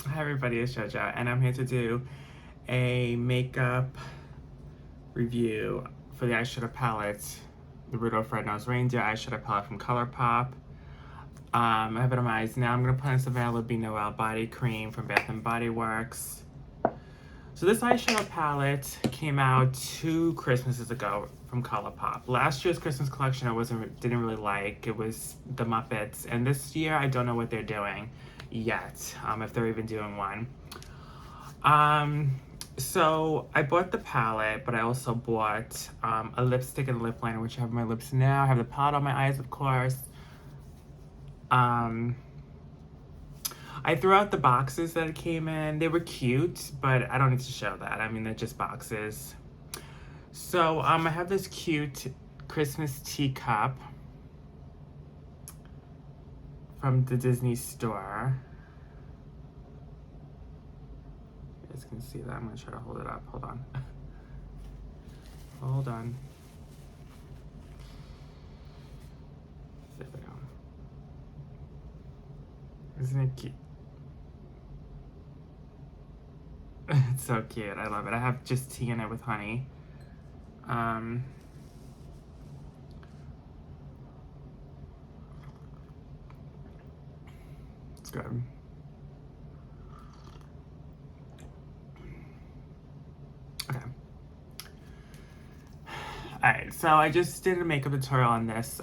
Hi everybody, it's JoJo, and I'm here to do a makeup review for the eyeshadow palette, the Rudolph Red-Nosed Reindeer eyeshadow palette from Colourpop. I have it on my eyes now. I'm going to put on some Vanilla Noel body cream from Bath & Body Works. So this eyeshadow palette came out 2 Christmases ago from Colourpop. Last year's Christmas collection I didn't really like. It was the Muppets, and this year I don't know what they're doing yet, if they're even doing one. So I bought the palette, but I also bought a lipstick and lip liner, which I have on my lips now. I have the palette on my eyes, of course. I threw out the boxes that it came in. They were cute, but I don't need to show that. I mean, they're just boxes. So I have this cute Christmas teacup from the Disney store. You guys can see that. I'm gonna try to hold it up. Hold on. Hold on. There we go. Isn't it cute? It's so cute. I love it. I have just tea in it with honey. It's good. Okay. Alright, so I just did a makeup tutorial on this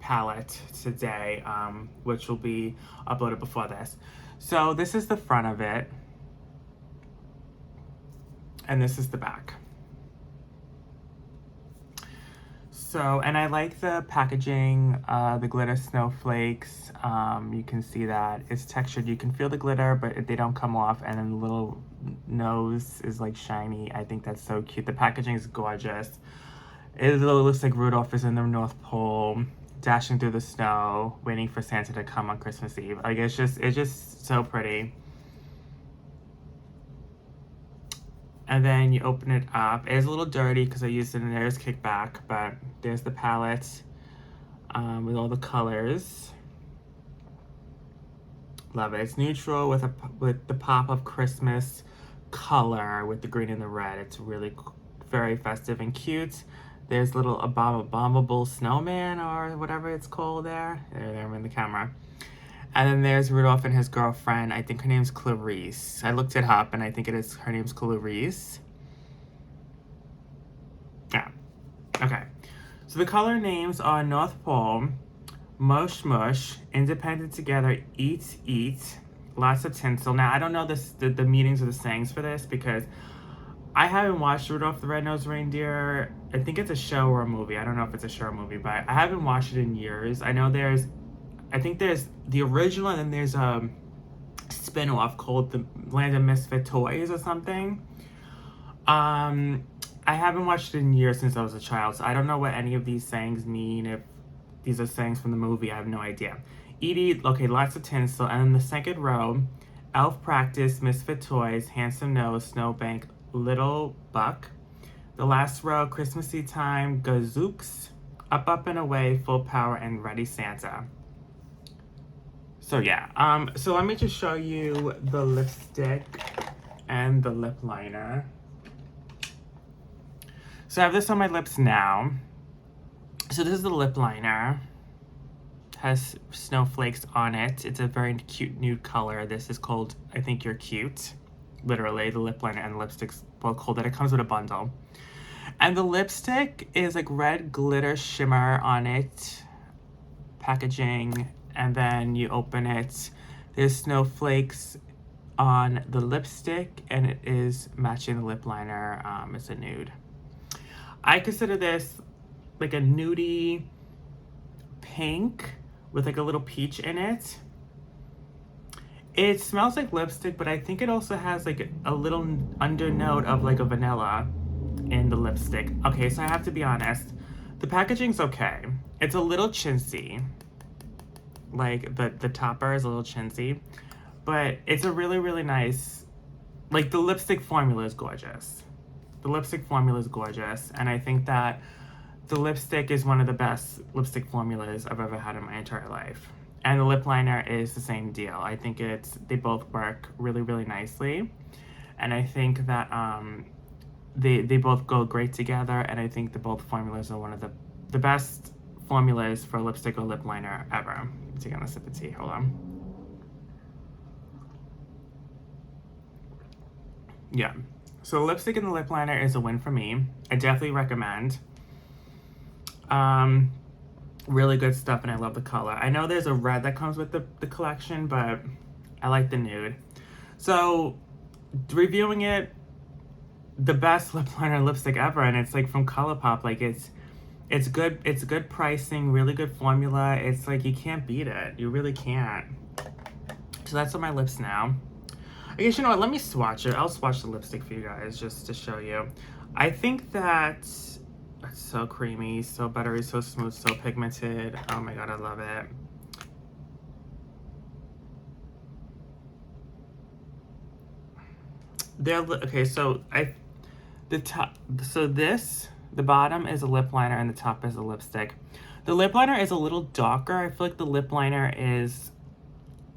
palette today, which will be uploaded before this. So this is the front of it, and this is the back. So, and I like the packaging, the glitter snowflakes. You can see that it's textured. You can feel the glitter, but they don't come off. And then the little nose is like shiny. I think that's so cute. The packaging is gorgeous. It looks like Rudolph is in the North Pole, dashing through the snow, waiting for Santa to come on Christmas Eve. Like it's just so pretty. And then you open it up. It is a little dirty because I used it in There's Kickback, but there's the palette with all the colors. Love it. It's neutral with the pop of Christmas color with the green and the red. It's really very festive and cute. There's little abominable snowman or whatever it's called there. There, I'm in the camera. And then there's Rudolph and his girlfriend. I think her name's Clarice. I looked it up, and I think her name's Clarice. Yeah. Okay. So the color names are North Pole, Mush Mush, Independent Together, Eat Eat, Lots of Tinsel. Now, I don't know the meanings or the sayings for this because I haven't watched Rudolph the Red-Nosed Reindeer. I think it's a show or a movie. I don't know if it's a show or a movie, but I haven't watched it in years. I think there's the original, and then there's a spin-off called the Land of Misfit Toys or something. I haven't watched it in years since I was a child, so I don't know what any of these sayings mean. If these are sayings from the movie, I have no idea. Edie, okay, Lots of Tinsel, and then the second row, Elf Practice, Misfit Toys, Handsome Nose, Snowbank, Little Buck. The last row, Christmassy Time, Gazooks, Up Up and Away, Full Power, and Ready Santa. So yeah, so let me just show you the lipstick and the lip liner. So I have this on my lips now. So this is the lip liner. Has snowflakes on it. It's a very cute nude color. This is called I Think You're Cute. Literally, the lip liner and the lipstick's both called it. It comes with a bundle. And the lipstick is like red glitter shimmer on it. Packaging. And then you open it. There's snowflakes on the lipstick, and it is matching the lip liner. It's a nude. I consider this like a nudie pink with like a little peach in it. It smells like lipstick, but I think it also has like a little undernote of like a vanilla in the lipstick. Okay, so I have to be honest. The packaging's okay. It's a little chintzy. Like the topper is a little chintzy, but it's a really, really nice, like the lipstick formula is gorgeous. The lipstick formula is gorgeous, and I think that the lipstick is one of the best lipstick formulas I've ever had in my entire life. And the lip liner is the same deal. I think they both work really, really nicely. And I think that they both go great together. And I think that both formulas are one of the best formulas for lipstick or lip liner ever. I'm taking a sip of tea. Hold on. Yeah. So the lipstick and the lip liner is a win for me. I definitely recommend. Really good stuff, and I love the color. I know there's a red that comes with the collection, but I like the nude. So reviewing it, the best lip liner and lipstick ever, and it's like from Colourpop. Like it's good pricing, really good formula. It's like you can't beat it. You really can't. So that's on my lips now. I guess you know what, let me swatch it. I'll swatch the lipstick for you guys just to show you. I think that it's so creamy, so buttery, so smooth, so pigmented. Oh my god, I love it. Okay, so the bottom is a lip liner and the top is a lipstick. The lip liner is a little darker. I feel like the lip liner is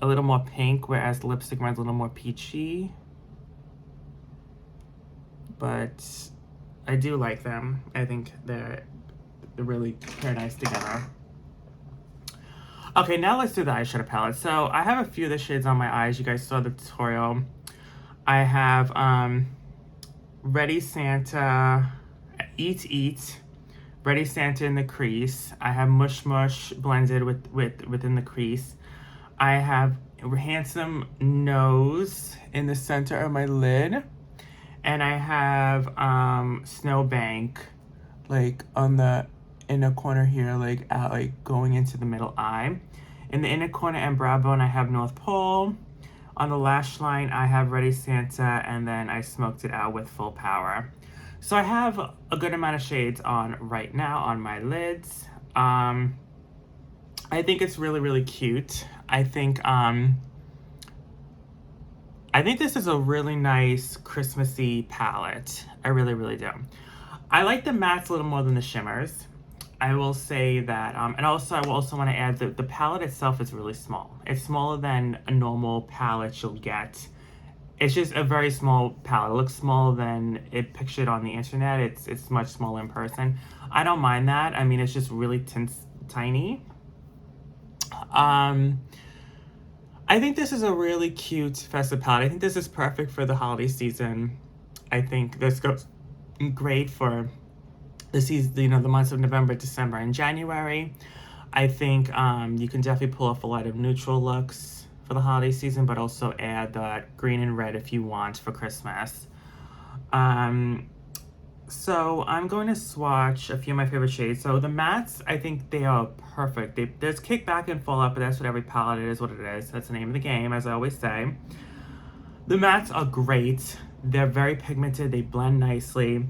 a little more pink, whereas the lipstick runs a little more peachy. But I do like them. I think they're really pair nice together. Okay, now let's do the eyeshadow palette. So I have a few of the shades on my eyes. You guys saw the tutorial. I have Ready Santa, Eat Eat, Ready Santa in the crease. I have Mush Mush blended within the crease. I have Handsome Nose in the center of my lid. And I have Snowbank, like on the inner corner here, like going into the middle eye. In the inner corner and brow bone, I have North Pole. On the lash line, I have Ready Santa, and then I smoked it out with Full Power. So I have a good amount of shades on right now on my lids. I think it's really, really cute. I think this is a really nice Christmassy palette. I really, really do. I like the mattes a little more than the shimmers. I will say that, and also I will also want to add that the palette itself is really small. It's smaller than a normal palette you'll get. It's just a very small palette. It looks smaller than it pictured on the internet. It's much smaller in person. I don't mind that. I mean, it's just really tiny. I think this is a really cute festive palette. I think this is perfect for the holiday season. I think this goes great for the season, you know, the months of November, December, and January. I think you can definitely pull off a lot of neutral looks for the holiday season, but also add that green and red if you want for Christmas. So I'm going to swatch a few of my favorite shades. So the mattes, I think they are perfect. There's kick back and fall up, but that's what every palette is, what it is. That's the name of the game, as I always say. The mattes are great. They're very pigmented. They blend nicely.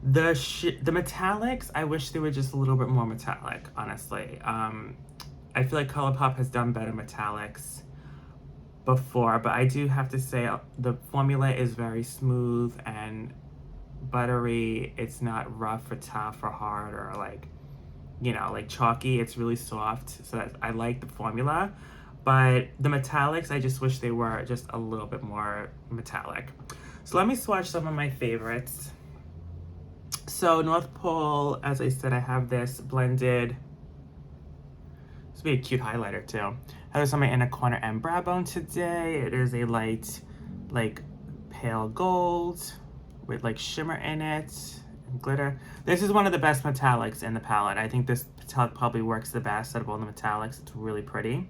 The metallics, I wish they were just a little bit more metallic, honestly. I feel like Colourpop has done better metallics before, but I do have to say the formula is very smooth and buttery. It's not rough or tough or hard or like, you know, like chalky. It's really soft. So I like the formula, but the metallics, I just wish they were just a little bit more metallic. So let me swatch some of my favorites. So North Pole, as I said, I have this blended. This would be a cute highlighter too. I have this on my inner corner and brow bone today. It is a light, like pale gold with like shimmer in it and glitter. This is one of the best metallics in the palette. I think this metallic probably works the best out of all the metallics. It's really pretty,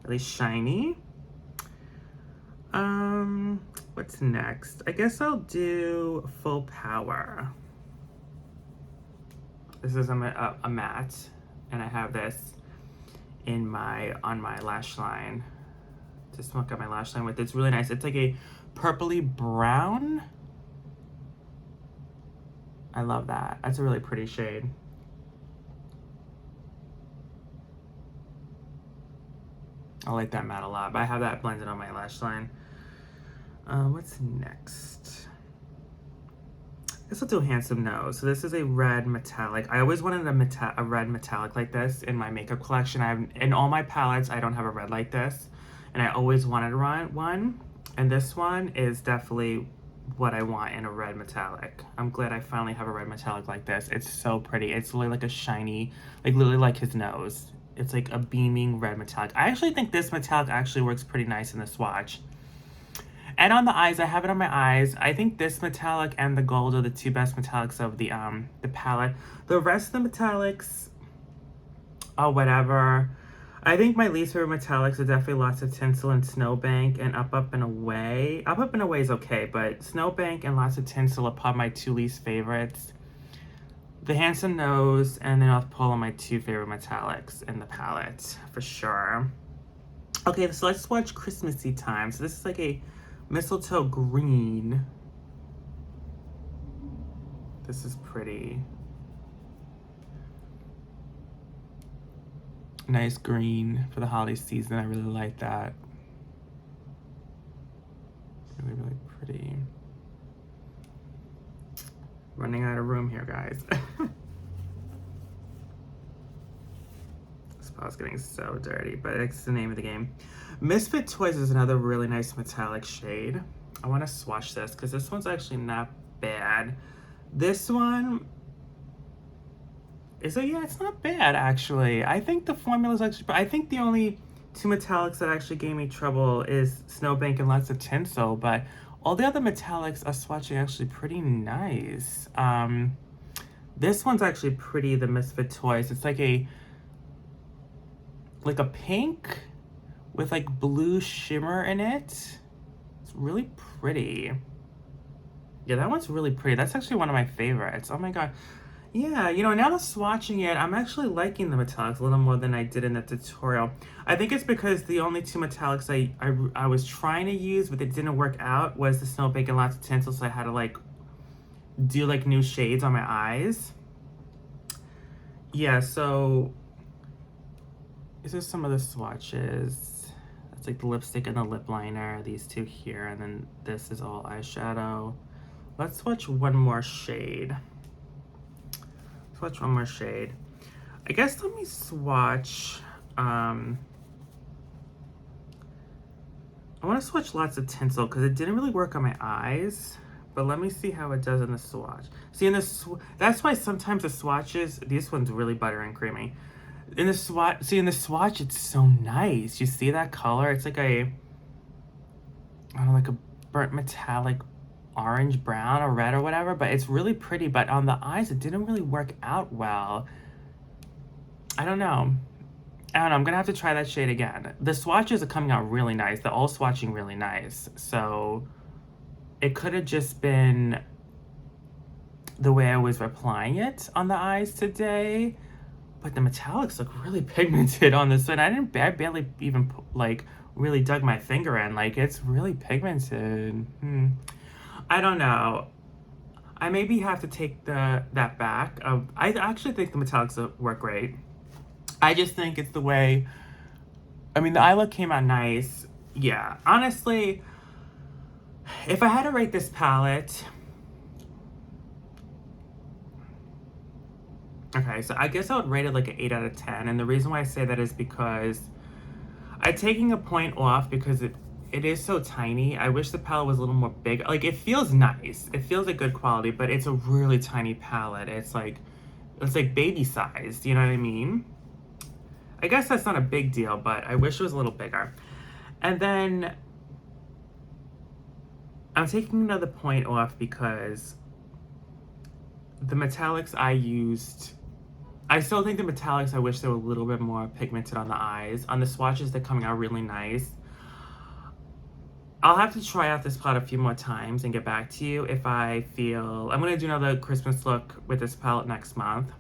really shiny. What's next? I guess I'll do Full Power. This is a matte, and I have this on my lash line to smoke out my lash line with. It's really nice. It's like a purpley brown. I love that. That's a really pretty shade. I like that matte a lot, but I have that blended on my lash line. What's next? This will do Handsome Nose. So this is a red metallic. I always wanted a red metallic like this in my makeup collection. In all my palettes, I don't have a red like this. And I always wanted one. And this one is definitely what I want in a red metallic. I'm glad I finally have a red metallic like this. It's so pretty. It's literally like a shiny, like literally like his nose. It's like a beaming red metallic. I actually think this metallic actually works pretty nice in the swatch. And on the eyes, I have it on my eyes. I think this metallic and the gold are the two best metallics of the palette. The rest of the metallics are whatever. I think my least favorite metallics are definitely Lots of Tinsel and Snowbank and Up Up and Away. Up Up and Away is okay, but Snowbank and Lots of Tinsel are probably my two least favorites. The Handsome Nose and the North Pole are my two favorite metallics in the palette, for sure. Okay, so let's watch Christmassy Time. So this is like a mistletoe green. This is pretty. Nice green for the holiday season. I really like that. Really, really pretty. Running out of room here, guys. This pallette's getting so dirty, but it's the name of the game. Misfit Toys is another really nice metallic shade. I want to swatch this because this one's actually not bad. This one is yeah, it's not bad actually. I think the formula is actually, I think the only two metallics that actually gave me trouble is Snowbank and Lots of Tinsel, but all the other metallics are swatching actually pretty nice. This one's actually pretty, the Misfit Toys. It's like a pink with like blue shimmer in it. It's really pretty. Yeah, that one's really pretty. That's actually one of my favorites. Oh my god. Yeah, you know, now that swatching it, I'm actually liking the metallics a little more than I did in the tutorial. I think it's because the only two metallics I was trying to use, but it didn't work out, was the Snowbank and Lots of Tinsel, so I had to like do like new shades on my eyes. Yeah, so these are some of the swatches. That's like the lipstick and the lip liner, these two here, and then this is all eyeshadow. Let's swatch one more shade. Swatch one more shade. I guess let me swatch, I want to swatch Lots of Tinsel because it didn't really work on my eyes, but let me see how it does in the swatch. See, in the that's why sometimes the swatches, this one's really buttery and creamy. In the swatch, it's so nice. You see that color? It's like I don't know, like a burnt metallic orange, brown, or red, or whatever, but it's really pretty. But on the eyes, it didn't really work out well. I don't know. I'm gonna have to try that shade again. The swatches are coming out really nice. They're all swatching really nice. So it could have just been the way I was applying it on the eyes today. But the metallics look really pigmented on this one. I barely even like really dug my finger in. Like, it's really pigmented. I don't know. I maybe have to take that back. I actually think the metallics work great. I just think it's the way, I mean, the eye look came out nice. Yeah, honestly, if I had to rate this palette, okay, so I guess I would rate it like an 8 out of 10. And the reason why I say that is because I'm taking a point off because it is so tiny. I wish the palette was a little more big. Like, it feels nice. It feels like good quality, but it's a really tiny palette. It's like baby sized, you know what I mean? I guess that's not a big deal, but I wish it was a little bigger. And then I'm taking another point off because the metallics I used, I still think the metallics, I wish they were a little bit more pigmented on the eyes. On the swatches, they're coming out really nice. I'll have to try out this palette a few more times and get back to you if I feel, I'm gonna do another Christmas look with this palette next month.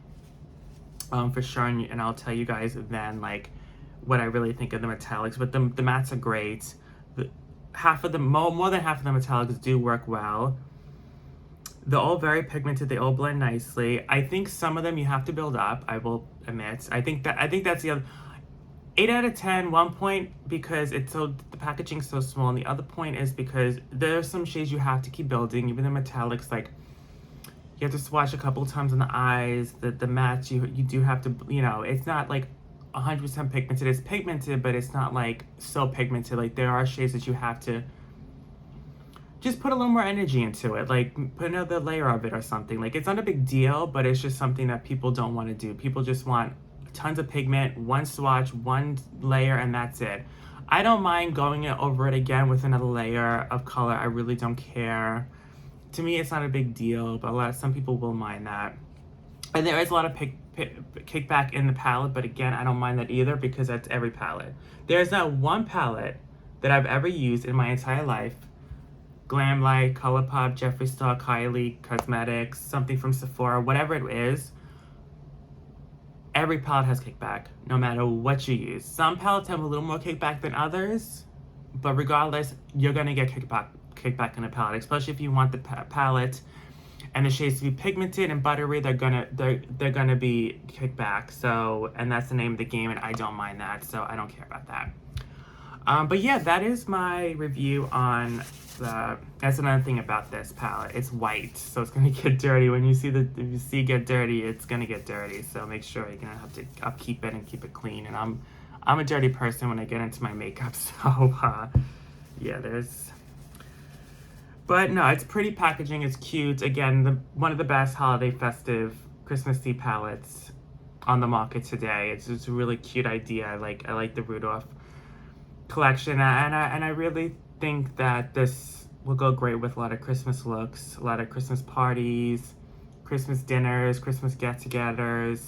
For sure, and I'll tell you guys then like what I really think of the metallics. But the mattes are great. More than half of the metallics do work well. They're all very pigmented. They all blend nicely. I think some of them you have to build up, I will admit. I think that's the other 8 out of 10. 1 point because the packaging's so small, and the other point is because there are some shades you have to keep building. Even the metallics, like, You have to swatch a couple times on the eyes. The match, you do have to, you know, it's not like 100% pigmented. It's pigmented, but it's not like so pigmented. Like there are shades that you have to just put a little more energy into it. Like put another layer of it or something. Like it's not a big deal, but it's just something that people don't want to do. People just want tons of pigment, one swatch, one layer, and that's it. I don't mind going over it again with another layer of color. I really don't care. To me, it's not a big deal, but some people will mind that. And there is a lot of kickback in the palette, but again, I don't mind that either because that's every palette. There's not one palette that I've ever used in my entire life, Glam Light, Colourpop, Jeffree Star, Kylie Cosmetics, something from Sephora, whatever it is, every palette has kickback, no matter what you use. Some palettes have a little more kickback than others, but regardless, you're gonna get kickback in a palette, especially if you want the palette and the shades to be pigmented and buttery. They're gonna be kickback. So, and that's the name of the game, and I don't mind that, so I don't care about that. But yeah, that is my review on that's another thing about this palette. It's white, so it's gonna get dirty. When you see if you see it get dirty, it's gonna get dirty. So make sure you're gonna have to upkeep it and keep it clean. And I'm a dirty person when I get into my makeup, so yeah, but no, it's pretty packaging. It's cute. Again, one of the best holiday festive Christmassy palettes on the market today. It's just a really cute idea. I like the Rudolph collection, and I really think that this will go great with a lot of Christmas looks, a lot of Christmas parties, Christmas dinners, Christmas get-togethers,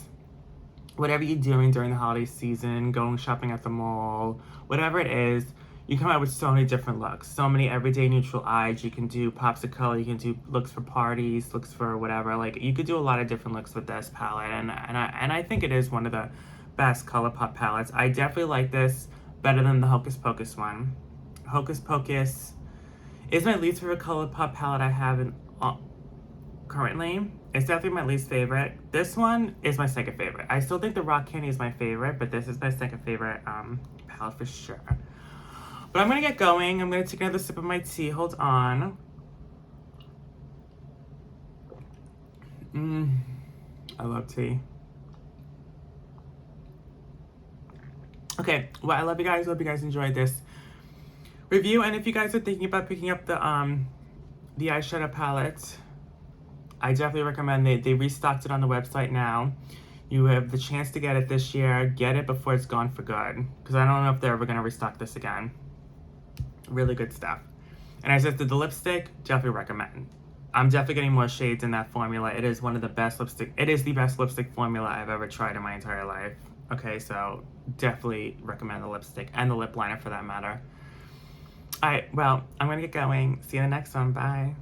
whatever you're doing during the holiday season, going shopping at the mall, whatever it is. You come out with so many different looks, so many everyday neutral eyes. You can do pops of color, you can do looks for parties, looks for whatever. Like you could do a lot of different looks with this palette, and I think it is one of the best Colourpop palettes. I definitely like this better than the Hocus Pocus one. Hocus Pocus is my least favorite Colourpop palette I have currently. It's definitely my least favorite. This one is my second favorite. I still think the Rock Candy is my favorite, but this is my second favorite palette for sure. But I'm gonna get going. I'm gonna take another sip of my tea. Hold on. I love tea. Okay, well, I love you guys. Hope you guys enjoyed this review. And if you guys are thinking about picking up the eyeshadow palette, I definitely recommend they restocked it on the website now. You have the chance to get it this year. Get it before it's gone for good, because I don't know if they're ever gonna restock this again. Really good stuff. And as I said, the lipstick, definitely recommend. I'm definitely getting more shades in that formula. It is one of the best lipstick. It is the best lipstick formula I've ever tried in my entire life. Okay, so definitely recommend the lipstick and the lip liner for that matter. All right, well, I'm gonna get going. See you in the next one. Bye.